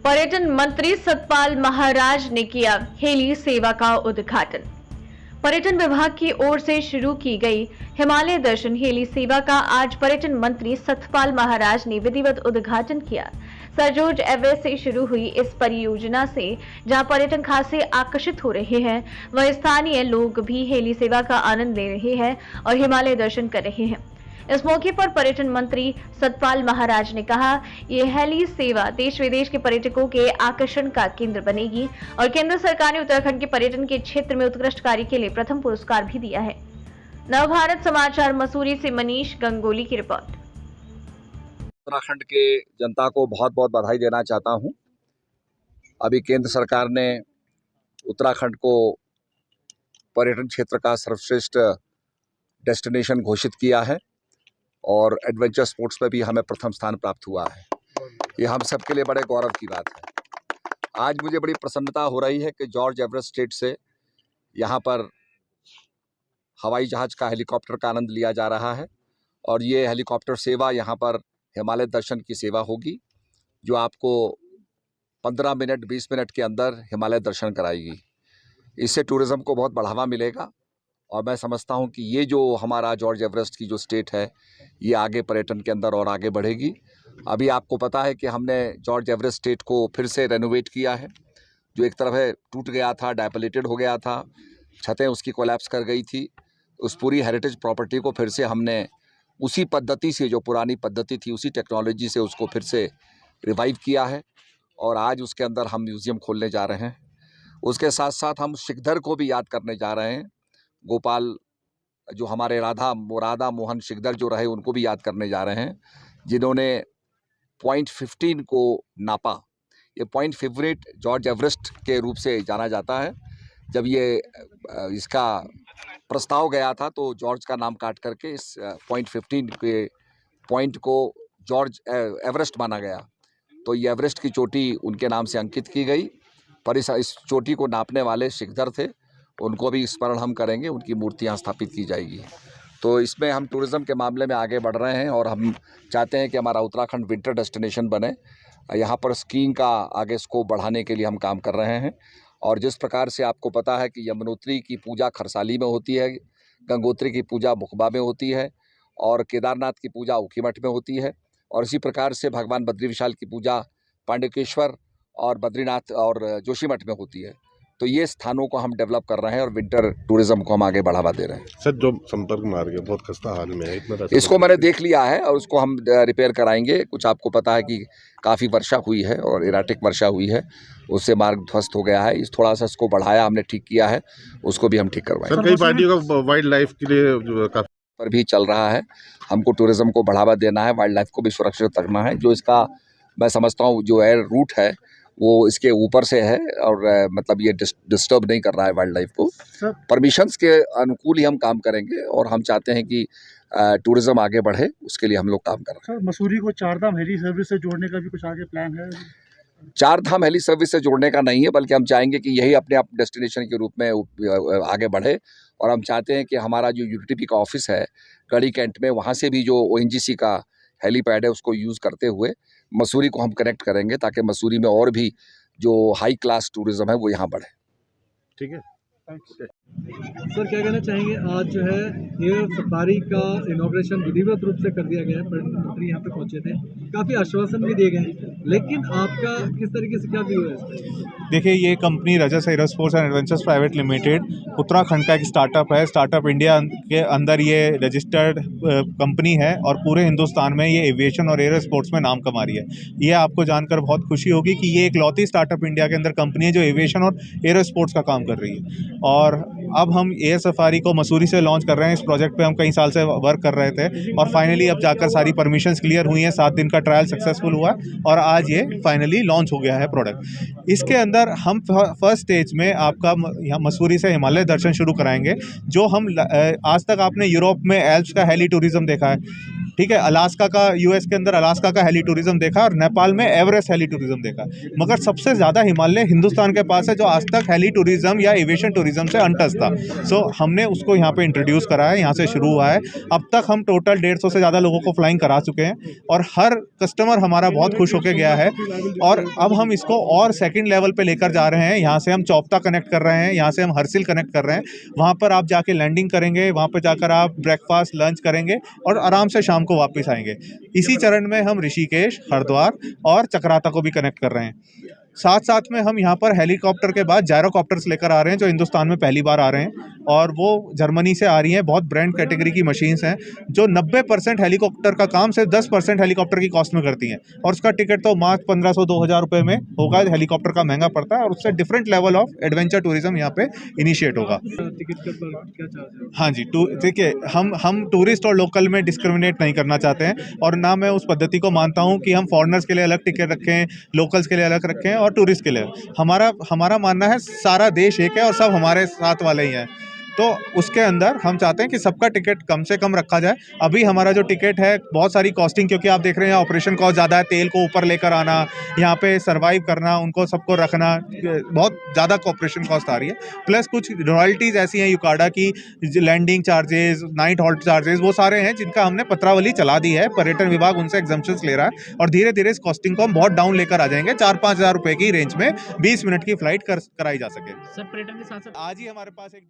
पर्यटन मंत्री सतपाल महाराज ने किया हेली सेवा का उद्घाटन। पर्यटन विभाग की ओर से शुरू की गई हिमालय दर्शन हेली सेवा का आज पर्यटन मंत्री सतपाल महाराज ने विधिवत उद्घाटन किया। सर जॉर्ज एवरेस्ट से शुरू हुई इस परियोजना से जहां पर्यटन खासे आकर्षित हो रहे हैं, वहीं स्थानीय लोग भी हेली सेवा का आनंद ले रहे हैं और हिमालय दर्शन कर रहे हैं। इस मौके पर पर्यटन मंत्री सतपाल महाराज ने कहा, ये हेली सेवा देश विदेश के पर्यटकों के आकर्षण का केंद्र बनेगी और केंद्र सरकार ने उत्तराखंड के पर्यटन के क्षेत्र में उत्कृष्ट कार्य के लिए प्रथम पुरस्कार भी दिया है। नवभारत समाचार मसूरी से मनीष गंगोली की रिपोर्ट। उत्तराखंड के जनता को बहुत बहुत बधाई देना चाहता हूं। अभी केंद्र सरकार ने उत्तराखंड को पर्यटन क्षेत्र का सर्वश्रेष्ठ डेस्टिनेशन घोषित किया है और एडवेंचर स्पोर्ट्स में भी हमें प्रथम स्थान प्राप्त हुआ है। ये हम सबके लिए बड़े गौरव की बात है। आज मुझे बड़ी प्रसन्नता हो रही है कि जॉर्ज एवरेस्ट स्टेट से यहाँ पर हवाई जहाज़ का हेलीकॉप्टर का आनंद लिया जा रहा है और ये हेलीकॉप्टर सेवा यहाँ पर हिमालय दर्शन की सेवा होगी, जो आपको 15 मिनट 20 मिनट के अंदर हिमालय दर्शन कराएगी। इससे टूरिज़्म को बहुत बढ़ावा मिलेगा और मैं समझता हूँ कि ये जो हमारा जॉर्ज एवरेस्ट की जो स्टेट है, ये आगे पर्यटन के अंदर और आगे बढ़ेगी। अभी आपको पता है कि हमने जॉर्ज एवरेस्ट स्टेट को फिर से रेनोवेट किया है। जो एक तरफ है टूट गया था, डायपलेटेड हो गया था, छतें उसकी कोलैप्स कर गई थी। उस पूरी हेरिटेज प्रॉपर्टी को फिर से हमने उसी पद्धति से, जो पुरानी पद्धति थी, उसी टेक्नोलॉजी से उसको फिर से रिवाइव किया है और आज उसके अंदर हम म्यूज़ियम खोलने जा रहे हैं। उसके साथ साथ हम शिखधर को भी याद करने जा रहे हैं। गोपाल जो हमारे राधा मोहन शिखधर जो रहे, उनको भी याद करने जा रहे हैं, जिन्होंने पॉइंट 15 को नापा। ये पॉइंट 15 जॉर्ज एवरेस्ट के रूप से जाना जाता है। जब ये इसका प्रस्ताव गया था तो जॉर्ज का नाम काट करके इस पॉइंट 15 के पॉइंट को जॉर्ज एवरेस्ट माना गया। तो ये एवरेस्ट की चोटी उनके नाम से अंकित की गई। पर इस चोटी को नापने वाले शिखधर थे, उनको भी स्मरण हम करेंगे, उनकी मूर्तियाँ स्थापित की जाएगी। तो इसमें हम टूरिज़्म के मामले में आगे बढ़ रहे हैं और हम चाहते हैं कि हमारा उत्तराखंड विंटर डेस्टिनेशन बने। यहाँ पर स्कीइंग का आगे स्कोप बढ़ाने के लिए हम काम कर रहे हैं। और जिस प्रकार से आपको पता है कि यमुनोत्री की पूजा खरसाली में होती है, गंगोत्री की पूजा मुखबा में होती है और केदारनाथ की पूजा ऊखीमठ में होती है, और इसी प्रकार से भगवान बद्री विशाल की पूजा पांडुकेश्वर और बद्रीनाथ और जोशीमठ में होती है। तो ये स्थानों को हम डेवलप कर रहे हैं और विंटर टूरिज्म को हम आगे बढ़ावा दे रहे हैं। सर, जो संपर्क मार्ग है बहुत खस्ता हाल में है, इसको मैंने देख लिया है और उसको हम रिपेयर कराएंगे। कुछ आपको पता है कि काफ़ी वर्षा हुई है और इराटिक वर्षा हुई है, उससे मार्ग ध्वस्त हो गया है। इस थोड़ा सा इसको बढ़ाया, हमने ठीक किया है, उसको भी हम ठीक करवाएंगे। सर, कई पार्टियों का वाइल्ड लाइफ के लिए पर भी चल रहा है। हमको टूरिज्म को बढ़ावा देना है, वाइल्ड लाइफ को भी सुरक्षित रखना है। जो इसका मैं समझता हूँ जो एयर रूट है वो इसके ऊपर से है और मतलब ये डिस्टर्ब नहीं कर रहा है वाइल्ड लाइफ को। परमिशंस के अनुकूल ही हम काम करेंगे और हम चाहते हैं कि टूरिज्म आगे बढ़े, उसके लिए हम लोग काम कर रहे हैं। सर, मसूरी को चारधाम हेली सर्विस से जोड़ने का भी कुछ आगे प्लान है? चारधाम हेली सर्विस से जोड़ने का नहीं है, बल्कि हम चाहेंगे कि यही अपने आप डेस्टिनेशन के रूप में आगे बढ़े। और हम चाहते हैं कि हमारा जो यूटीपी का ऑफिस है गढ़ी कैंट में, वहाँ से भी जो ONGC का हेलीपैड है उसको यूज़ करते हुए मसूरी को हम कनेक्ट करेंगे, ताकि मसूरी में और भी जो हाई क्लास टूरिज्म है वो यहाँ बढ़े। ठीक है। सर, क्या कहना चाहेंगे, आज जो है एयर सफारी का इनॉग्रेशन विधिवत रूप से कर दिया गया है, प्रधानमंत्री यहाँ पे पहुँचे थे, काफ़ी आश्वासन भी दिए गए, लेकिन आपका किस तरीके से क्या व्यू है? देखिए, ये company Rajas aerospace and adventures private limited Uttarakhand का एक स्टार्टअप है। स्टार्टअप इंडिया के अंदर ये रजिस्टर्ड कंपनी है और पूरे हिंदुस्तान में ये एविएशन और एयर स्पोर्ट्स में नाम कमा रही है। ये आपको जानकर बहुत खुशी होगी कि ये इकलौती स्टार्टअप इंडिया के अंदर कंपनी है जो एविएशन और एयर स्पोर्ट्स का काम कर रही है। और अब हम एयर सफारी को मसूरी से लॉन्च कर रहे हैं। इस प्रोजेक्ट पे हम कई साल से वर्क कर रहे थे और फाइनली अब जाकर सारी परमिशंस क्लियर हुई हैं। 7 दिन का ट्रायल सक्सेसफुल हुआ और आज ये फाइनली लॉन्च हो गया है प्रोडक्ट। इसके अंदर हम फर्स्ट स्टेज में आपका यहाँ मसूरी से हिमालय दर्शन शुरू कराएंगे। जो हम आज तक आपने यूरोप में एल्प्स का हेली टूरिज्म देखा है, ठीक है, अलास्का का, यूएस के अंदर अलास्का का हेली टूरिज्म देखा और नेपाल में एवरेस्ट हेली टूरिज्म देखा, मगर सबसे ज़्यादा हिमालय हिंदुस्तान के पास है जो आज तक हेली टूरिज्म या एविएशन टूरिज्म से अनटच था। सो हमने उसको यहाँ पे इंट्रोड्यूस करा है, यहाँ से शुरू हुआ है। अब तक हम टोटल 150 से ज़्यादा लोगों को फ्लाइंग करा चुके हैं और हर कस्टमर हमारा बहुत खुश होकर गया है। और अब हम इसको और सेकंड लेवल पे लेकर जा रहे हैं। यहाँ से हम चौपता कनेक्ट कर रहे हैं, यहाँ से हम हरसिल कनेक्ट कर रहे हैं। वहाँ पर आप जाके लैंडिंग करेंगे, वहाँ पर जाकर आप ब्रेकफास्ट लंच करेंगे और आराम से शाम को वापस आएंगे। इसी चरण में हम ऋषिकेश, हरिद्वार और चक्राता को भी कनेक्ट कर रहे हैं। साथ साथ में हम यहाँ पर हेलीकॉप्टर के बाद जायरोकॉप्टर्स लेकर आ रहे हैं जो हिंदुस्तान में पहली बार आ रहे हैं और वो जर्मनी से आ रही हैं। बहुत ब्रांड कैटेगरी की मशीन्स हैं जो 90% हेलीकॉप्टर का काम सिर्फ 10% हेलीकॉप्टर की कॉस्ट में करती हैं और उसका टिकट तो मात्र 1500-2000 रुपये में होगा। हेलीकॉप्टर का महंगा पड़ता है और उससे different level of adventure tourism यहाँ पे इनिशिएट होगा। टिकट के पर क्या चार्ज है? हाँ जी, देखिए हम टूरिस्ट और लोकल में डिस्क्रिमिनेट नहीं करना चाहते हैं और ना मैं उस पद्धति को मानता हूँ कि हम फॉरेनर्स के लिए अलग टिकट रखें, लोकल्स के लिए अलग रखें और टूरिस्ट के लिए। हमारा मानना है सारा देश एक है और सब हमारे साथ वाले ही हैं, तो उसके अंदर हम चाहते हैं कि सबका टिकट कम से कम रखा जाए। अभी हमारा जो टिकट है बहुत सारी कॉस्टिंग, क्योंकि आप देख रहे हैं ऑपरेशन कॉस्ट ज़्यादा है, तेल को ऊपर लेकर आना, यहाँ पे सर्वाइव करना, उनको सबको रखना, बहुत ज़्यादा ऑपरेशन कॉस्ट आ रही है। प्लस कुछ रॉयल्टीज़ ऐसी हैं यूकाडा की, landing charges, night halt charges, वो सारे हैं जिनका हमने पत्रावली चला दी है। पर्यटन विभाग उनसे एग्जम्पशंस ले रहा है और धीरे धीरे इस कॉस्टिंग को हम बहुत डाउन लेकर आ जाएंगे। 4-5 हज़ार रुपये की रेंज में 20 मिनट की फ्लाइट कराई जा सके। सर पर्यटन के साथ साथ आज ही हमारे पास एक